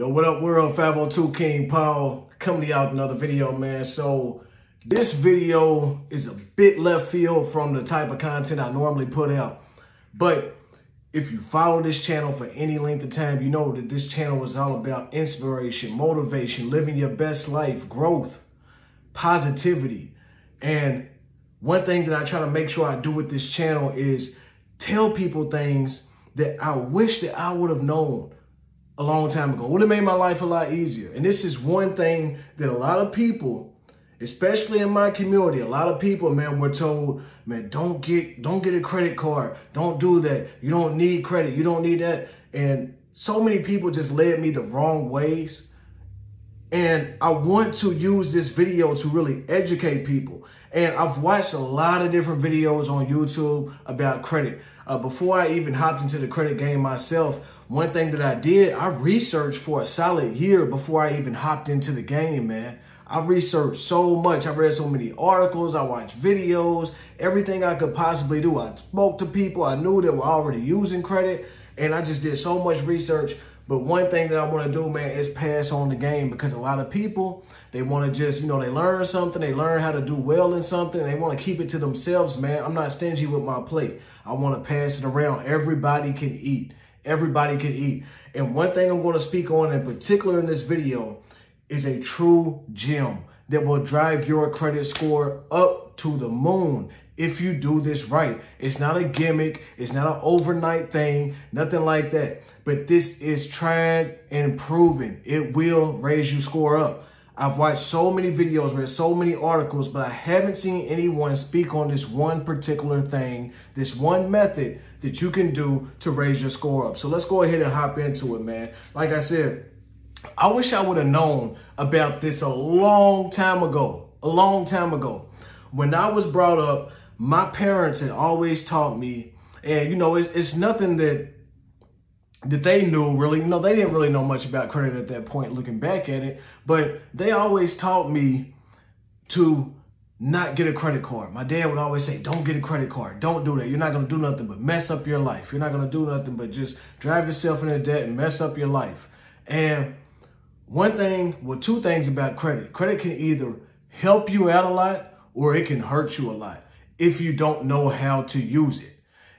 Yo, what up, world? 502 King Paul coming to y'all with another video, man. So this video is a bit left field from the type of content I normally put out. But if you follow this channel for any length of time, you know that this channel is all about inspiration, motivation, living your best life, growth, positivity. And one thing that I try to make sure I do with this channel is tell people things that I wish that I would have known a long time ago. Would have made my life a lot easier. And this is one thing that a lot of people, especially in my community, a lot of people, man, were told, man, don't get a credit card. Don't do that. You don't need credit. You don't need that. And so many people just led me the wrong ways. And I want to use this video to really educate people. And I've watched a lot of different videos on YouTube about credit. Before I even hopped into the credit game myself, one thing that I did, I researched for a solid year before I even hopped into the game, man. I researched so much. I read so many articles. I watched videos, everything I could possibly do. I spoke to people I knew that were already using credit, and I just did so much research. But one thing that I want to do, man, is pass on the game, because a lot of people, they want to just, they learn something, they learn how to do well in something, and they want to keep it to themselves, man. I'm not stingy with my plate. I want to pass it around. Everybody can eat. Everybody can eat. And one thing I'm going to speak on in particular in this video is a true gem that will drive your credit score up to the moon if you do this right. It's not a gimmick. It's not an overnight thing, nothing like that. But this is tried and proven. It will raise your score up. I've watched so many videos, read so many articles, but I haven't seen anyone speak on this one particular thing, this one method that you can do to raise your score up. So let's go ahead and hop into it, man. Like I said, I wish I would have known about this a long time ago. When I was brought up, my parents had always taught me, and it's nothing that they knew really. They didn't really know much about credit at that point, looking back at it, but they always taught me to not get a credit card. My dad would always say, don't get a credit card. Don't do that. You're not going to do nothing but mess up your life. You're not going to do nothing but just drive yourself into debt and mess up your life. And two things about credit. Credit can either help you out a lot or it can hurt you a lot if you don't know how to use it.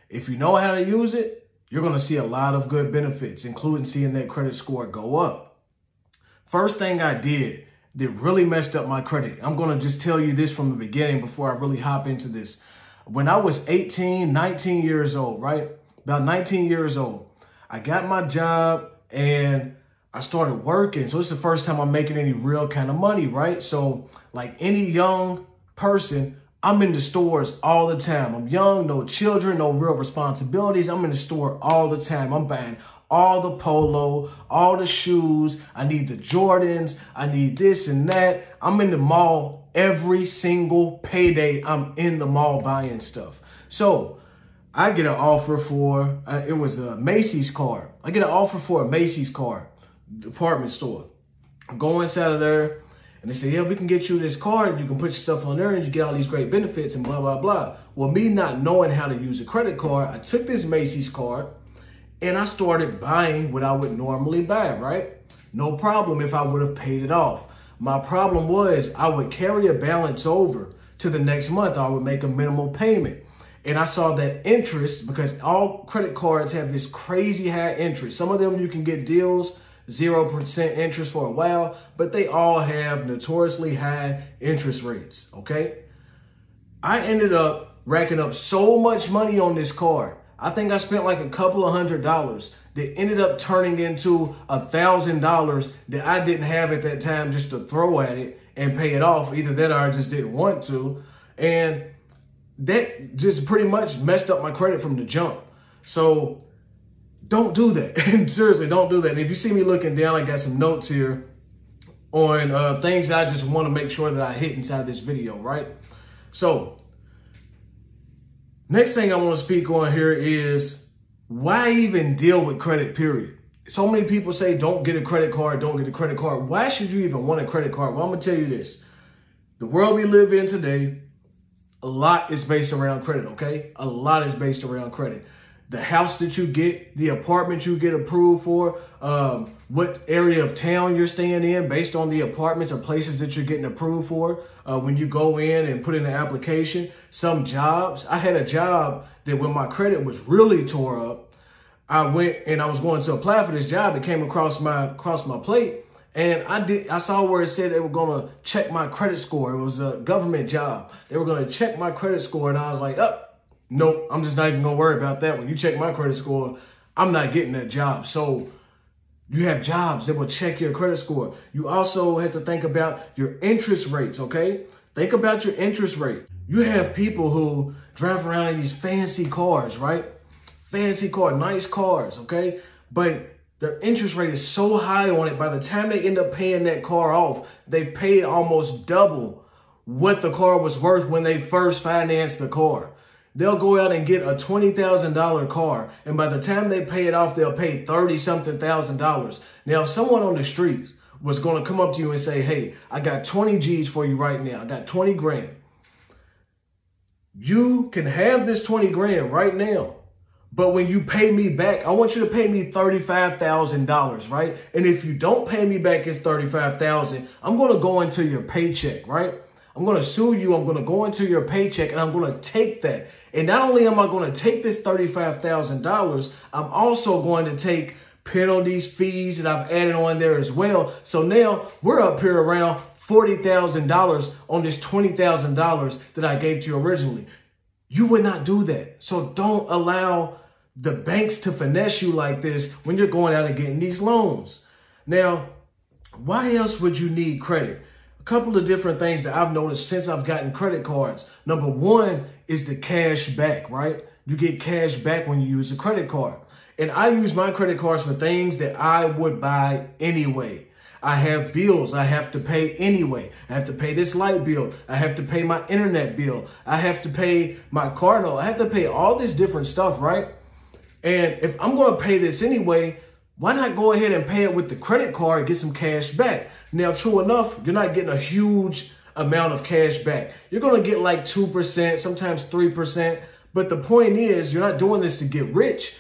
If you know how to use it, you're going to see a lot of good benefits, including seeing that credit score go up. First thing I did that really messed up my credit, I'm going to just tell you this from the beginning before I really hop into this. When I was 19 years old, right? About 19 years old, I got my job and I started working. So it's the first time I'm making any real kind of money, right? So like any young person, I'm in the stores all the time. I'm young, no children, no real responsibilities. I'm in the store all the time. I'm buying all the polo, all the shoes. I need the Jordans. I need this and that. I'm in the mall every single payday. I'm in the mall buying stuff. So I get an offer for, it was a Macy's card. I get an offer for a Macy's card, department store. I go inside of there. And they say, yeah, we can get you this card. You can put your stuff on there and you get all these great benefits and blah, blah, blah. Well, me not knowing how to use a credit card, I took this Macy's card and I started buying what I would normally buy, right? No problem if I would have paid it off. My problem was I would carry a balance over to the next month. I would make a minimal payment. And I saw that interest, because all credit cards have this crazy high interest. Some of them you can get deals 0% interest for a while, but they all have notoriously high interest rates, okay? I ended up racking up so much money on this card. I think I spent like a couple of $100 that ended up turning into $1,000 that I didn't have at that time just to throw at it and pay it off. Either that or I just didn't want to. And that just pretty much messed up my credit from the jump. So don't do that. Seriously, don't do that. And if you see me looking down, I got some notes here on things I just want to make sure that I hit inside this video, right? So next thing I want to speak on here is why even deal with credit, period. So many people say, don't get a credit card, don't get a credit card. Why should you even want a credit card? Well, I'm going to tell you this. The world we live in today, a lot is based around credit, okay? A lot is based around credit. The house that you get, the apartment you get approved for, what area of town you're staying in based on the apartments or places that you're getting approved for when you go in and put in an application. Some jobs, I had a job that when my credit was really tore up, I went and I was going to apply for this job. It came across my plate, and I saw where it said they were going to check my credit score. It was a government job. They were going to check my credit score, and I was like, oh, nope, I'm just not even going to worry about that. When you check my credit score, I'm not getting that job. So you have jobs that will check your credit score. You also have to think about your interest rates, okay? Think about your interest rate. You have people who drive around in these fancy cars, right? Fancy car, nice cars, okay? But their interest rate is so high on it, by the time they end up paying that car off, they've paid almost double what the car was worth when they first financed the car. They'll go out and get a $20,000 car, and by the time they pay it off, they'll pay $30-something thousand. Now, if someone on the street was going to come up to you and say, hey, I got 20 G's for you right now. I got 20 grand. You can have this 20 grand right now, but when you pay me back, I want you to pay me $35,000, right? And if you don't pay me back it's $35,000, I'm going to go into your paycheck, right? I'm going to sue you. I'm going to go into your paycheck and I'm going to take that. And not only am I going to take this $35,000, I'm also going to take penalties, fees that I've added on there as well. So now we're up here around $40,000 on this $20,000 that I gave to you originally. You would not do that. So don't allow the banks to finesse you like this when you're going out and getting these loans. Now, why else would you need credit? A couple of different things that I've noticed since I've gotten credit cards. Number one is the cash back, right? You get cash back when you use a credit card. And I use my credit cards for things that I would buy anyway. I have bills I have to pay anyway. I have to pay this light bill. I have to pay my internet bill. I have to pay my car note. I have to pay all this different stuff, right? And if I'm going to pay this anyway, why not go ahead and pay it with the credit card and get some cash back? Now, true enough, you're not getting a huge amount of cash back. You're going to get like 2%, sometimes 3%. But the point is, you're not doing this to get rich.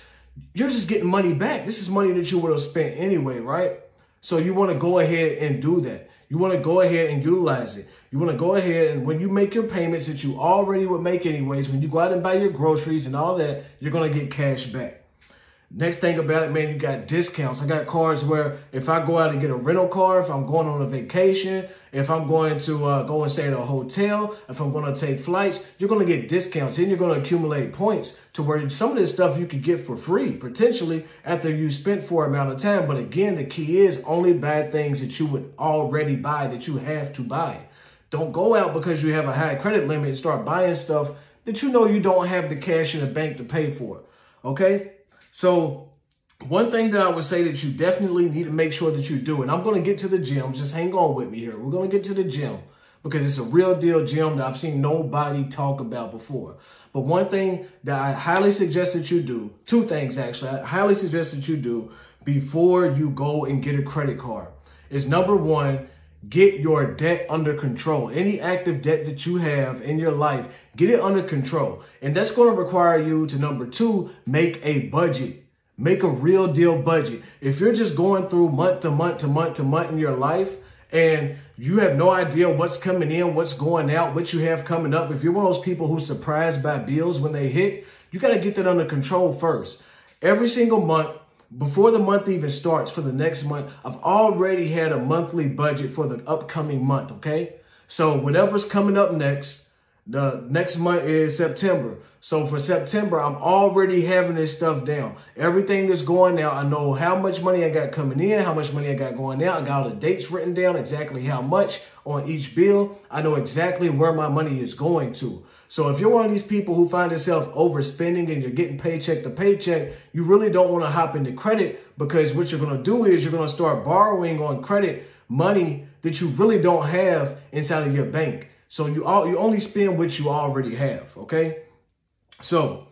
You're just getting money back. This is money that you would have spent anyway, right? So you want to go ahead and do that. You want to go ahead and utilize it. You want to go ahead and when you make your payments that you already would make anyways, when you go out and buy your groceries and all that, you're going to get cash back. Next thing about it, man, you got discounts. I got cards where if I go out and get a rental car, if I'm going on a vacation, if I'm going to go and stay at a hotel, if I'm going to take flights, you're going to get discounts and you're going to accumulate points to where some of this stuff you could get for free, potentially after you spent for an amount of time. But again, the key is only buy things that you would already buy, that you have to buy. Don't go out because you have a high credit limit and start buying stuff that you know you don't have the cash in the bank to pay for. Okay? So one thing that I would say that you definitely need to make sure that you do, and I'm going to get to the gym, just hang on with me here. We're going to get to the gym because it's a real deal gym that I've seen nobody talk about before. But one thing that I highly suggest that you do, two things actually, I highly suggest that you do before you go and get a credit card is number one, get your debt under control. Any active debt that you have in your life, get it under control. And that's going to require you to, number two, make a budget. Make a real deal budget. If you're just going through month to month to month to month in your life and you have no idea what's coming in, what's going out, what you have coming up, if you're one of those people who's surprised by bills when they hit, you got to get that under control first. Every single month, before the month even starts for the next month, I've already had a monthly budget for the upcoming month, okay? So whatever's coming up next, the next month is September. So for September, I'm already having this stuff down. Everything that's going out, I know how much money I got coming in, how much money I got going out. I got all the dates written down, exactly how much on each bill. I know exactly where my money is going to. So if you're one of these people who find yourself overspending and you're getting paycheck to paycheck, you really don't want to hop into credit, because what you're going to do is you're going to start borrowing on credit money that you really don't have inside of your bank. So you only spend what you already have, okay? So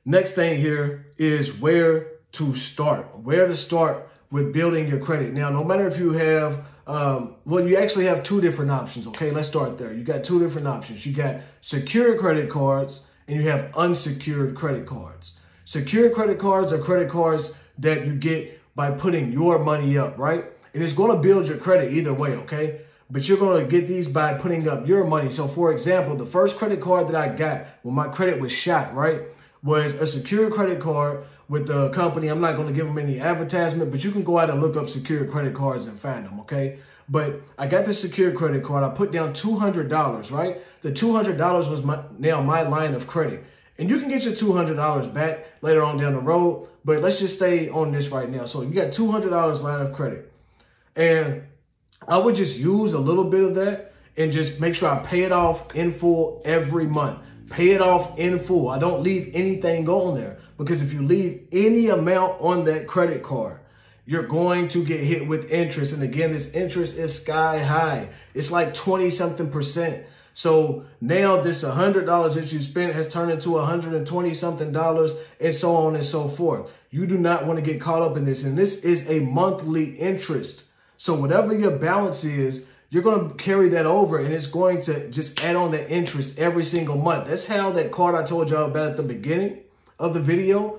next thing here is where to start. Where to start with building your credit. Now, no matter if you have, well, you actually have two different options, okay? Let's start there. You got two different options. You got secured credit cards and you have unsecured credit cards. Secured credit cards are credit cards that you get by putting your money up, right? And it's going to build your credit either way, okay? But you're going to get these by putting up your money. So for example, the first credit card that I got when my credit was shot, right, was a secured credit card with the company. I'm not going to give them any advertisement, but you can go out and look up secured credit cards and find them, okay? But I got the secured credit card. I put down $200, right? The $200 was my line of credit. And you can get your $200 back later on down the road, but let's just stay on this right now. So you got $200 line of credit. And I would just use a little bit of that and just make sure I pay it off in full every month. Pay it off in full. I don't leave anything on there, because if you leave any amount on that credit card, you're going to get hit with interest. And again, this interest is sky high. It's like 20-something%. So now this $100 that you spent has turned into $120-something and so on and so forth. You do not want to get caught up in this. And this is a monthly interest. So whatever your balance is, you're going to carry that over, and it's going to just add on that interest every single month. That's how that card I told y'all about at the beginning of the video,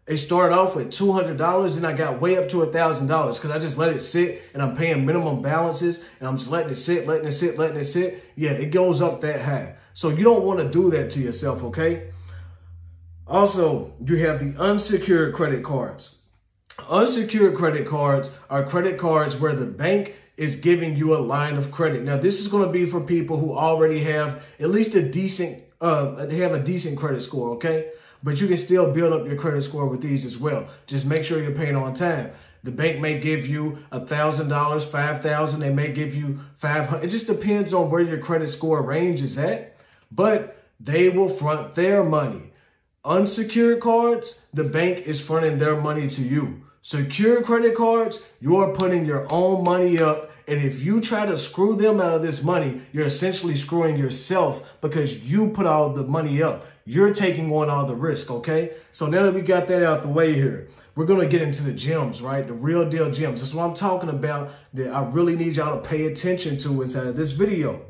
it started off with $200, and I got way up to $1,000 because I just let it sit, and I'm paying minimum balances, and I'm just letting it sit, letting it sit, letting it sit. Yeah, it goes up that high. So you don't want to do that to yourself, okay? Also, you have the unsecured credit cards. Unsecured credit cards are credit cards where the bank is giving you a line of credit. Now, this is going to be for people who already have at least a decent, they have a decent credit score, okay? But you can still build up your credit score with these as well. Just make sure you're paying on time. The bank may give you $1,000, $5,000. They may give you $500. It just depends on where your credit score range is at, but they will front their money. Unsecured cards, the bank is fronting their money to you. Secured credit cards, you're putting your own money up. And if you try to screw them out of this money, you're essentially screwing yourself because you put all the money up. You're taking on all the risk, okay? So now that we got that out the way here, we're going to get into the gems, right? The real deal gems. That's what I'm talking about that I really need y'all to pay attention to inside of this video.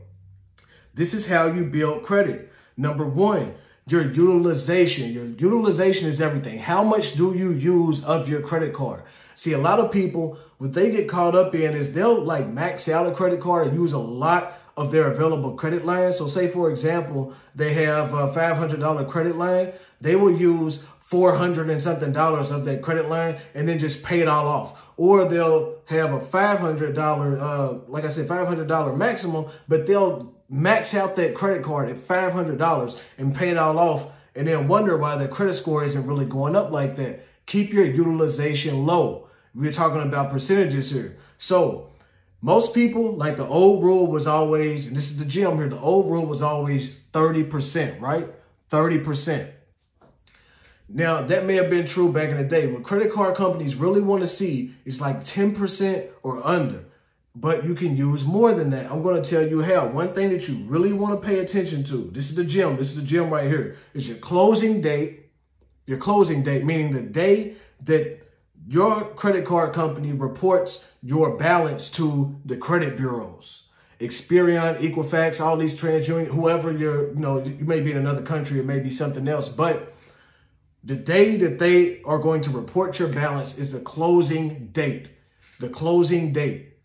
This is how you build credit. Number one, your utilization. Your utilization is everything. How much do you use of your credit card? See, a lot of people, what they get caught up in is they'll like max out a credit card and use a lot of their available credit lines. So say, for example, they have a $500 credit line. They will use $400 and something of that credit line and then just pay it all off. Or they'll have a $500, like I said, $500 maximum, but they'll max out that credit card at $500 and pay it all off and then wonder why their credit score isn't really going up like that. Keep your utilization low. We're talking about percentages here. So most people, like the old rule was always, and this is the gem here, the old rule was always 30%, right? 30%. Now, that may have been true back in the day. What credit card companies really want to see is like 10% or under. But you can use more than that. I'm going to tell you how. One thing that you really want to pay attention to, this is the gem. This is the gem right here. Is your closing date. Your closing date, meaning the day that your credit card company reports your balance to the credit bureaus. Experian, Equifax, all these TransUnion, whoever you're, you may be in another country, it may be something else, but the day that they are going to report your balance is the closing date. The closing date.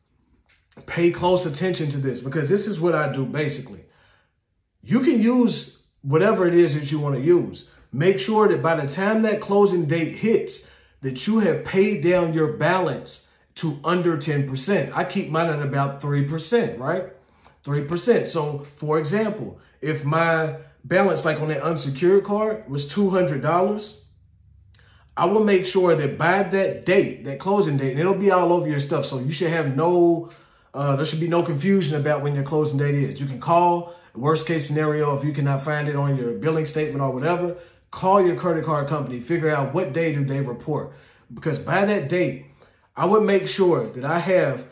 Pay close attention to this because this is what I do basically. You can use whatever it is that you want to use. Make sure that by the time that closing date hits, that you have paid down your balance to under 10%. I keep mine at about 3%, right? 3%. So for example, if my balance, like on that unsecured card, was $200, I will make sure that by that date, that closing date, and it'll be all over your stuff. So you should have there should be no confusion about when your closing date is. You can call, worst case scenario, if you cannot find it on your billing statement or whatever, call your credit card company, figure out what day do they report. Because by that date, I would make sure that I have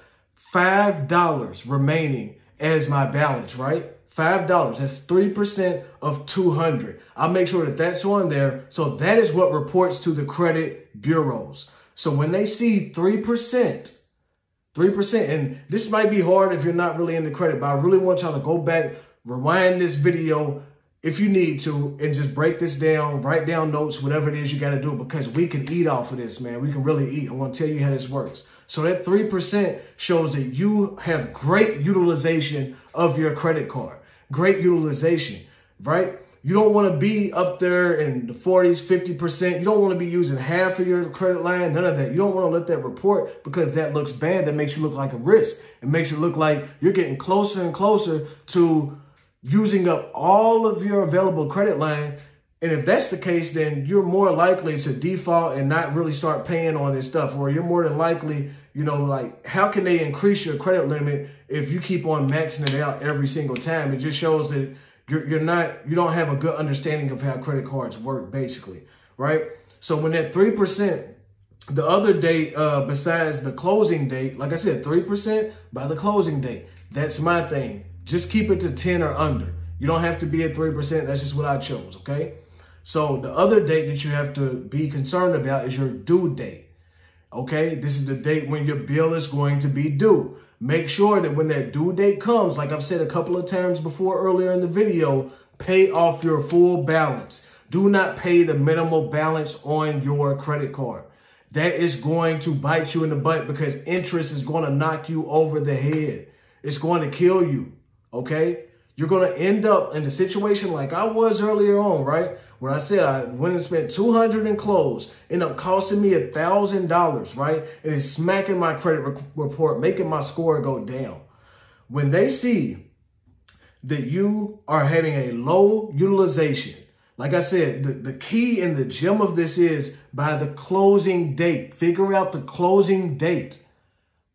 $5 remaining as my balance, right? $5, that's 3% of 200. I'll make sure that that's on there. So that is what reports to the credit bureaus. So when they see 3%, and this might be hard if you're not really into credit, but I really want y'all to go back, rewind this video, if you need to, and just break this down, write down notes, whatever it is you got to do, because we can eat off of this, man. We can really eat. I'm going to tell you how this works. So that 3% shows that you have great utilization of your credit card. Great utilization, right? You don't want to be up there in the 40s, 50%. You don't want to be using half of your credit line, none of that. You don't want to let that report, because that looks bad. That makes you look like a risk. It makes it look like you're getting closer and closer to using up all of your available credit line. And if that's the case, then you're more likely to default and not really start paying on this stuff. Or you're more than likely, you know, like, how can they increase your credit limit if you keep on maxing it out every single time? It just shows that you don't have a good understanding of how credit cards work, basically, right? So when that 3%, the other date besides the closing date, like I said, 3% by the closing date, that's my thing. Just keep it to 10 or under. You don't have to be at 3%. That's just what I chose, okay? So the other date that you have to be concerned about is your due date, okay? This is the date when your bill is going to be due. Make sure that when that due date comes, like I've said a couple of times before earlier in the video, pay off your full balance. Do not pay the minimal balance on your credit card. That is going to bite you in the butt, because interest is going to knock you over the head. It's going to kill you. Okay, you're going to end up in the situation like I was earlier on, right? Where I said I went and spent $200 and closed, ended up costing me $1,000, right? And it's smacking my credit report, making my score go down. When they see that you are having a low utilization, like I said, the key and the gem of this is by the closing date. Figure out the closing date.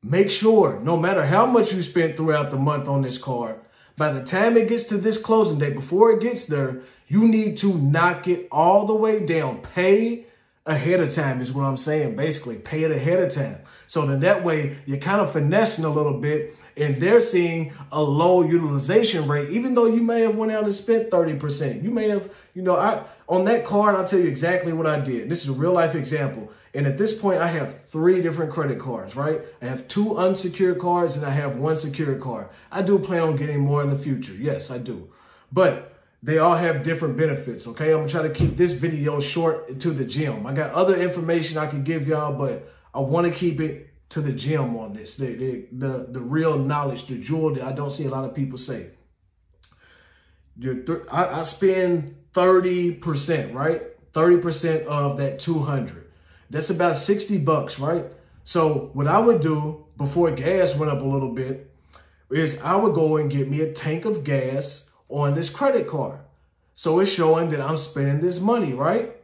Make sure, no matter how much you spent throughout the month on this card, by the time it gets to this closing date, before it gets there, you need to knock it all the way down. Pay ahead of time is what I'm saying. Basically, pay it ahead of time. So then that way you're kind of finessing a little bit, and they're seeing a low utilization rate, even though you may have went out and spent 30%. You may have, you know, on that card, I'll tell you exactly what I did. This is a real life example. And at this point, I have 3 different credit cards, right? I have 2 unsecured cards and I have 1 secured card. I do plan on getting more in the future. Yes, I do. But they all have different benefits, okay? I'm going to try to keep this video short to the gym. I got other information I can give y'all, but I want to keep it to the gym on this, the real knowledge, the jewel that I don't see a lot of people say. I spend 30%, right? 30% of that 200. That's about 60 bucks, right? So what I would do before gas went up a little bit is I would go and get me a tank of gas on this credit card. So it's showing that I'm spending this money, right?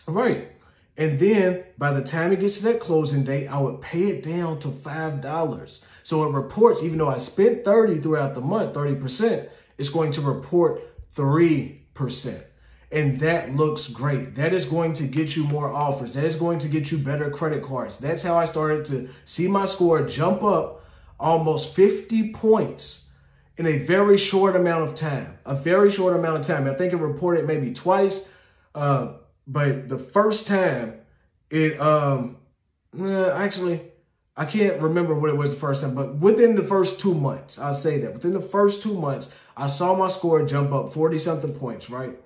Right. And then by the time it gets to that closing date, I would pay it down to $5. So it reports, even though I spent 30 throughout the month, 30%, it's going to report 3%. And that looks great. That is going to get you more offers. That is going to get you better credit cards. That's how I started to see my score jump up almost 50 points in a very short amount of time. A very short amount of time. I think it reported maybe twice. But the first time it, actually, I can't remember what it was the first time, but within the first 2 months, I'll say that. Within the first 2 months, I saw my score jump up 40-something points, right?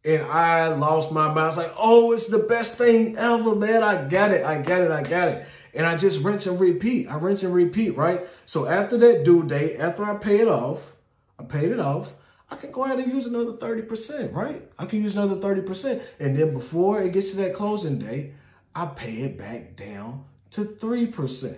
And I lost my mind. I was like, oh, it's the best thing ever, man. I got it. And I just rinse and repeat. Right? So after that due date, after I paid it off, I can go ahead and use another 30%, right? I can use another 30%. And then before it gets to that closing date, I pay it back down to 3%.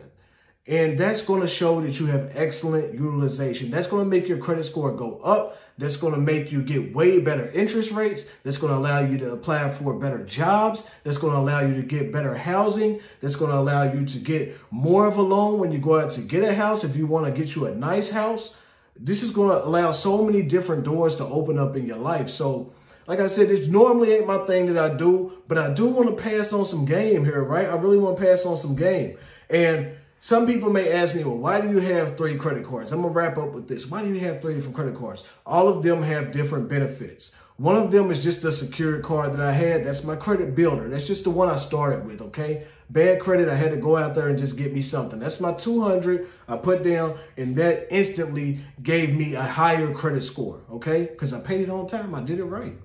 And that's going to show that you have excellent utilization. That's going to make your credit score go up. That's going to make you get way better interest rates. That's going to allow you to apply for better jobs. That's going to allow you to get better housing. That's going to allow you to get more of a loan when you go out to get a house. If you want to get you a nice house, this is going to allow so many different doors to open up in your life. So like I said, this normally ain't my thing that I do, but I do want to pass on some game here, right? I really want to pass on some game. And some people may ask me, well, why do you have 3 credit cards? I'm going to wrap up with this. Why do you have 3 different credit cards? All of them have different benefits. One of them is just the secured card that I had. That's my credit builder. That's just the one I started with, okay? Bad credit, I had to go out there and just get me something. That's my 200 I put down, and that instantly gave me a higher credit score, okay? Because I paid it on time. I did it right.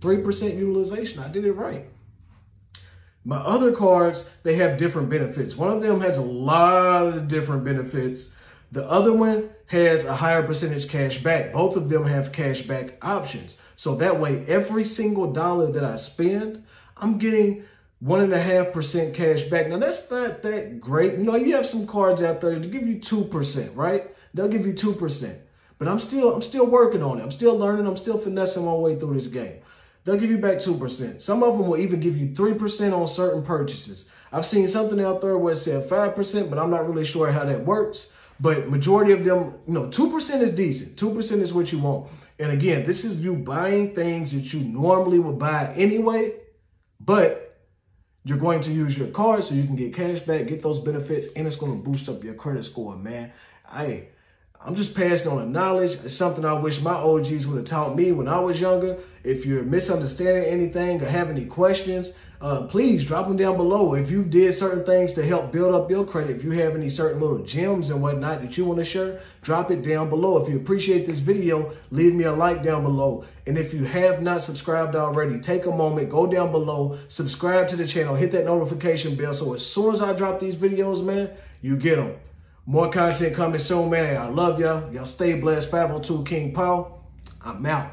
3% utilization, I did it right. My other cards, they have different benefits. One of them has a lot of different benefits. The other one has a higher percentage cash back. Both of them have cash back options. So that way, every single dollar that I spend, I'm getting 1.5% cash back. Now, that's not that great. You know, you have some cards out there to give you 2%, right? They'll give you 2%. But I'm still working on it. I'm still learning. I'm still finessing my way through this game. They'll give you back 2%. Some of them will even give you 3% on certain purchases. I've seen something out there where it said 5%, but I'm not really sure how that works. But majority of them, 2% is decent. 2% is what you want. And again, this is you buying things that you normally would buy anyway, but you're going to use your card so you can get cash back, get those benefits, and it's going to boost up your credit score, man. I'm just passing on the knowledge. It's something I wish my OGs would have taught me when I was younger. If you're misunderstanding anything or have any questions, please drop them down below. If you did certain things to help build up your credit, if you have any certain little gems and whatnot that you want to share, drop it down below. If you appreciate this video, leave me a like down below. And if you have not subscribed already, take a moment, go down below, subscribe to the channel, hit that notification bell so as soon as I drop these videos, man, you get them. More content coming soon, man. I love y'all. Y'all stay blessed. 502 King Paul. I'm out.